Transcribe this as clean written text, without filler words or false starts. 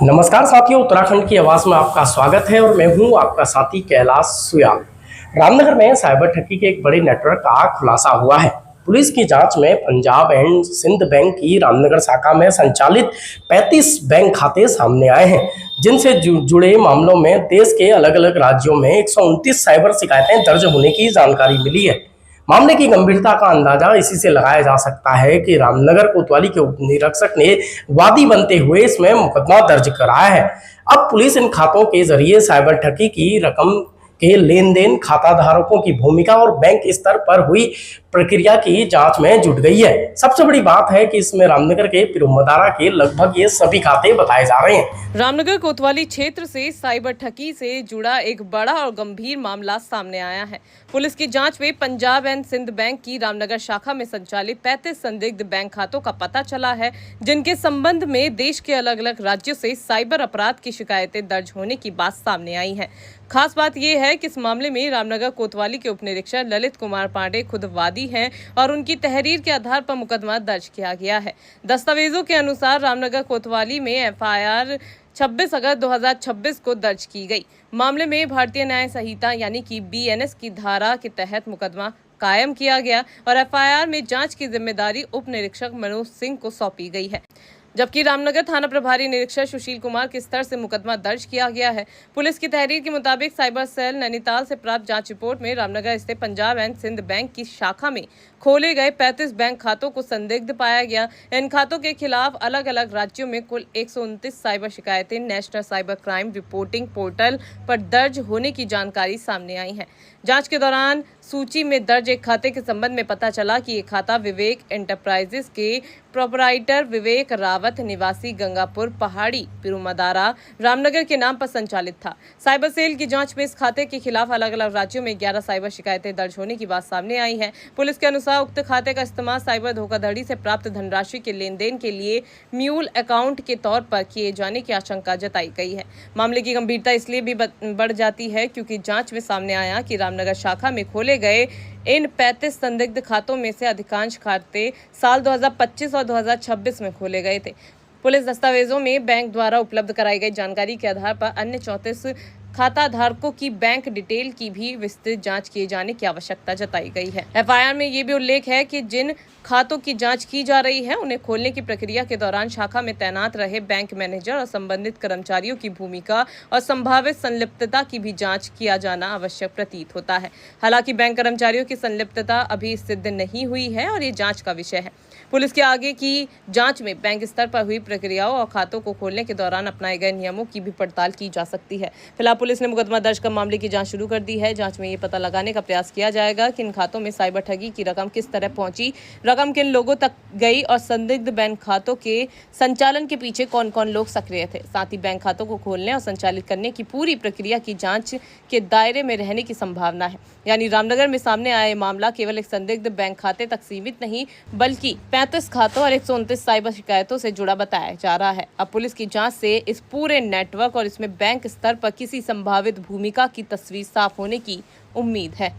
नमस्कार साथियों, उत्तराखंड की आवाज में आपका स्वागत है और मैं हूं आपका साथी कैलाश सुयाल। रामनगर में साइबर ठगी के एक बड़े नेटवर्क का खुलासा हुआ है। पुलिस की जांच में पंजाब एंड सिंध बैंक की रामनगर शाखा में संचालित 35 बैंक खाते सामने आए हैं, जिनसे जुड़े मामलों में देश के अलग अलग राज्यों में 129 साइबर शिकायतें दर्ज होने की जानकारी मिली है। मामले की गंभीरता का अंदाजा इसी से लगाया जा सकता है कि रामनगर कोतवाली के उप निरीक्षक ने वादी बनते हुए इसमें मुकदमा दर्ज कराया है। अब पुलिस इन खातों के जरिए साइबर ठगी की रकम के लेन देन, खाता धारकों की भूमिका और बैंक स्तर पर हुई प्रक्रिया की जांच में जुट गई है। सबसे बड़ी बात है कि इसमें रामनगर के पिरुमदारा के लगभग ये सभी खाते बताए जा रहे हैं। रामनगर कोतवाली क्षेत्र से साइबर ठगी से जुड़ा एक बड़ा और गंभीर मामला सामने आया है। पुलिस की जांच में पंजाब एंड सिंध बैंक की रामनगर शाखा में संचालित 35 संदिग्ध बैंक खातों का पता चला है, जिनके संबंध में देश के अलग अलग राज्यों से साइबर अपराध की शिकायतें दर्ज होने की बात सामने आई है। खास बात यह है कि इस मामले में रामनगर कोतवाली के उप निरीक्षक ललित कुमार पांडे खुद वादी हैं और उनकी तहरीर के आधार पर मुकदमा दर्ज किया गया है। दस्तावेजों के अनुसार रामनगर कोतवाली में एफआईआर 26 अगस्त 2026 को दर्ज की गई। मामले में भारतीय न्याय संहिता यानी कि बीएनएस की धारा के तहत मुकदमा कायम किया गया और एफआईआर में जांच की जिम्मेदारी उप निरीक्षक मनोज सिंह को सौंपी गई है, जबकि रामनगर थाना प्रभारी निरीक्षक सुशील कुमार के स्तर से मुकदमा दर्ज किया गया है। पुलिस की तहरीर के मुताबिक साइबर सेल नैनीताल से प्राप्त जांच रिपोर्ट में रामनगर स्थित पंजाब एंड सिंध बैंक की शाखा में खोले गए 35 बैंक खातों को संदिग्ध पाया गया। इन खातों के खिलाफ अलग अलग राज्यों में कुल 129 साइबर शिकायतें national cyber crime reporting portal पर दर्ज होने की जानकारी सामने आई है। जांच के दौरान सूची में दर्ज एक खाते के संबंध में पता चला कि ये खाता विवेक एंटरप्राइजेस के प्रोपराइटर विवेक रावत निवासी गंगापुर पहाड़ी पिरुमदारा रामनगर के नाम पर संचालित था। साइबर सेल की जांच में इस खाते के खिलाफ अलग अलग राज्यों में 11 साइबर शिकायतें दर्ज होने की बात सामने आई है। पुलिस के अनुसार उक्त खाते का इस्तेमाल साइबर धोखाधड़ी से प्राप्त धनराशि के लेन देन के लिए म्यूल अकाउंट के तौर पर किए जाने की आशंका जताई गई है। मामले की गंभीरता इसलिए भी बढ़ जाती है क्योंकि जांच में सामने आया कि रामनगर शाखा में खोले गए इन 35 संदिग्ध खातों में से अधिकांश खाते साल 2025 और 2026 में खोले गए थे। पुलिस दस्तावेजों में बैंक द्वारा उपलब्ध कराई गई जानकारी के आधार पर अन्य 34 खाता धारकों की बैंक डिटेल की भी विस्तृत जांच किए जाने की आवश्यकता जताई गई है। एफआईआर में ये भी उल्लेख है कि जिन खातों की जांच की जा रही है उन्हें खोलने की प्रक्रिया के दौरान शाखा में तैनात रहे बैंक मैनेजर और संबंधित कर्मचारियों की भूमिका और संभावित संलिप्तता की भी जांच किया जाना आवश्यक प्रतीत होता है। हालांकि बैंक कर्मचारियों की संलिप्तता अभी सिद्ध नहीं हुई है और ये जांच का विषय है। पुलिस के आगे की जांच में बैंक स्तर पर हुई प्रक्रियाओं और खातों को खोलने के दौरान अपनाए गए नियमों की भी पड़ताल की जा सकती है। फिलहाल पुलिस ने मुकदमा दर्ज कर मामले की जांच शुरू कर दी है। जांच में ये पता लगाने का प्रयास किया जाएगा कि इन खातों में साइबर ठगी की रकम किस तरह पहुंची, रकम किन लोगों तक गई और संदिग्ध बैंक खातों के संचालन के पीछे कौन कौन लोग सक्रिय थे। साथ ही बैंक खातों को खोलने और संचालित करने की पूरी प्रक्रिया की जांच के दायरे में रहने की संभावना है। यानी रामनगर में सामने आया मामला केवल एक संदिग्ध बैंक खाते तक सीमित नहीं बल्कि 35 खातों और 129 साइबर शिकायतों से जुड़ा बताया जा रहा है। अब पुलिस की जांच से इस पूरे नेटवर्क और इसमें बैंक स्तर पर किसी संभावित भूमिका की तस्वीर साफ होने की उम्मीद है।